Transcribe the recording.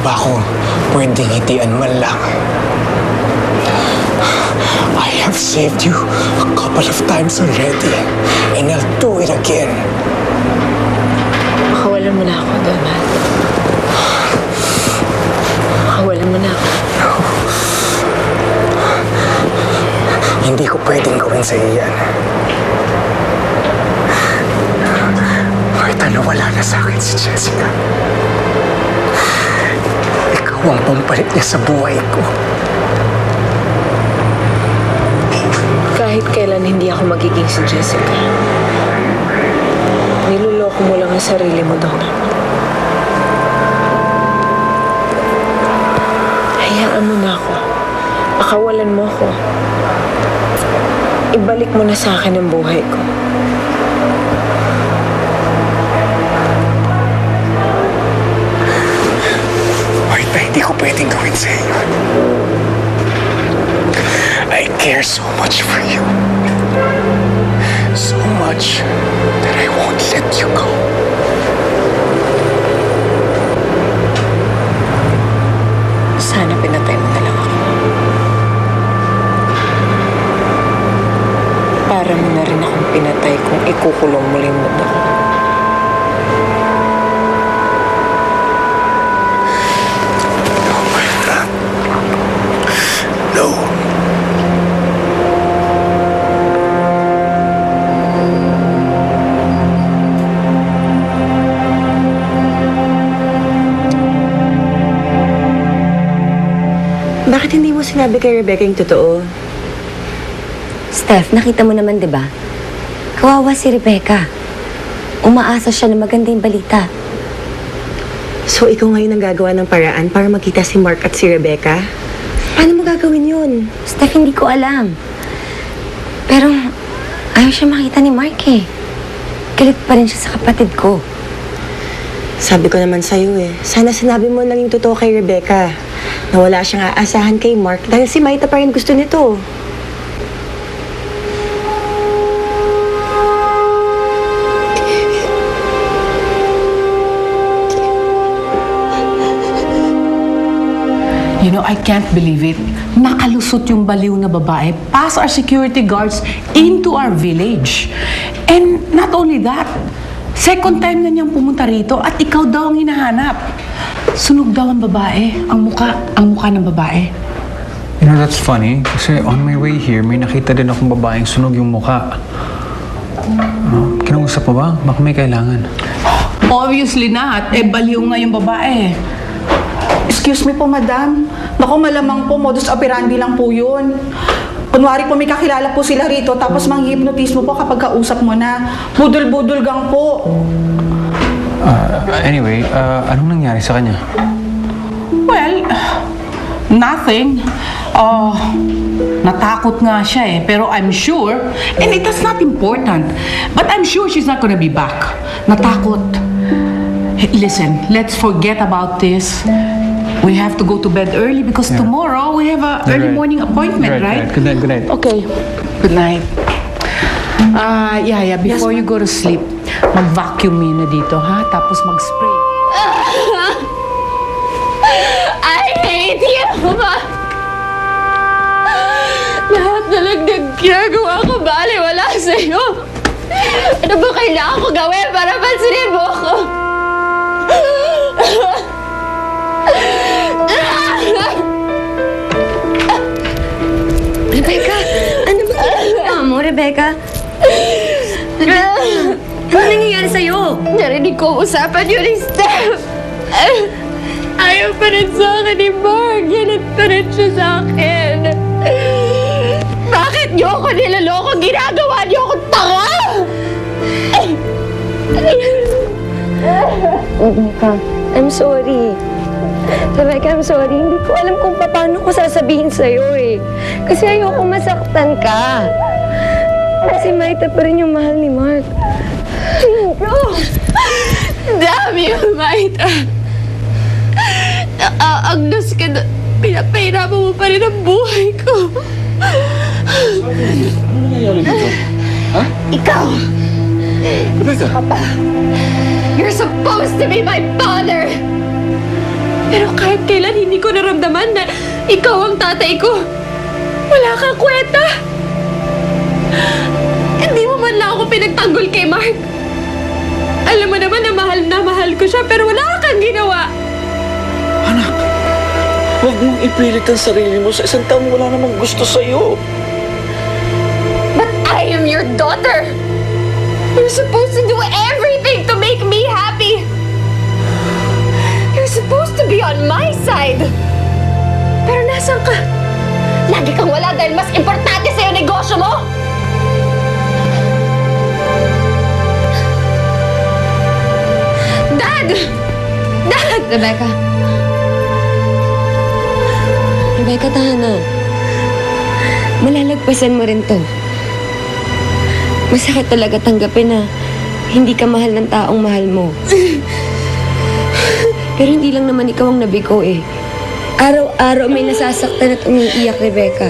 ba ako pwedeng hitian man lang? I have saved you a couple of times already, and I'll do it again. Makawalan mo na ako, Donald. Makawalan mo na ako. Hindi ko pwedeng gawin sa'yo yan. Martha, nawala na sa akin si Jessica. Ikaw ang pampalit niya sa buhay ko. Kahit kailan hindi ako magiging si Jessica. Niloloko mo lang ang sarili mo, Donald. Hayaan mo na ako. Pakawalan mo ako. Ibalik mo na sa akin ang buhay ko. Martha, hindi ko pwedeng gawin sa'yo yun. I care so much for you. So much that I won't let you go. Sana pinatay mo na lang ako. Para mo na rin akong pinatay kung ikukulong muli mo ako. No, Martha. No. Bakit hindi mo sinabi kay Rebecca yung totoo? Steph, nakita mo naman, di ba? Kawawa si Rebecca. Umaasa siya na magandang balita. So, ikaw ngayon ang gagawa ng paraan para makita si Mark at si Rebecca? Paano mo gagawin yun? Steph, hindi ko alam. Pero, ayaw siya makita ni Mark eh. Galit pa rin siya sa kapatid ko. Sabi ko naman sa'yo sana sinabi mo lang yung totoo kay Rebecca. Na wala siyang aasahan kay Mark dahil si Maita pa rin gusto nito. You know, I can't believe it. Nakalusot yung baliw na babae past our security guards into our village. And not only that, second time na niyang pumunta rito at ikaw daw ang hinahanap. Sunog daw ang babae, ang mukha ng babae. You know, that's funny. Kasi on my way here, may nakita din akong babaeng sunog yung mukha. Kinausap mo ba? Baka may kailangan. Obviously not. Baliw nga yung babae. Excuse me po, madam. Naku, malamang po, modus operandi lang po yun. Kunwari po may kakilala po sila rito, tapos manghihipnotis mo po kapag kausap mo na. Budol-budol gang po. Anyway, anong nangyari sa kanya? Well, nothing. Natakot nga siya pero I'm sure, and that's not important, but I'm sure she's not gonna be back. Natakot. Hey, listen, let's forget about this. We have to go to bed early because tomorrow we have a early morning appointment, right? Good night, good night. Okay. Good night. Yeah, before you go to sleep, mag-vacuum muna dito, ha? Tapos mag-spray. I hate you, Ma! Lahat na lang ginagawa ko, bali, wala sa'yo. Ano ba kailangan ko gawin para pansinin mo ako? Rebecca! Ano ba ginagawa mo, Rebecca? Ano nangyayari sa'yo? Narinig ko usapan yun ni Steph. Ayaw pa rin sa akin ni Mark. Ganit pa rin siya sa akin. Bakit niyo ako nilaloko? Ginagawa niyo ako tanga! Rebecca, I'm sorry. Rebecca, I'm sorry. Hindi ko alam kung paano ko sasabihin sa'yo Kasi ayoko masaktan ka. Kasi Maita pa rin yung mahal ni Mark. Damn you, Maita. Agnos ka na. Pinapahirapan mo pa rin ang buhay ko. Ano nangyayari dito? Ha? Ikaw! Rebecca! You're supposed to be my father! Pero kahit kailan hindi ko naramdaman na ikaw ang tatay ko. Wala kang kwenta. Hindi mo man lang ako pinagtanggol kay Mark. Alam mo naman na mahal ko siya pero wala kang ginawa. Anak, huwag mong ipilit ang sarili mo sa isang taong wala namang gusto sa'yo. But I am your daughter. You're supposed to do everything to make me happy. You're supposed to be on my side. Pero nasan ka? Lagi kang wala dahil mas importante sa'yo ang negosyo mo. Dad! Dad! Rebecca, tahan na. Malalagpasan mo rin to. Masakit talaga tanggapin na hindi ka mahal ng taong mahal mo. Pero hindi lang naman ikaw ang nabigo eh. Araw-araw may nasasaktan at umiiyak, Rebecca.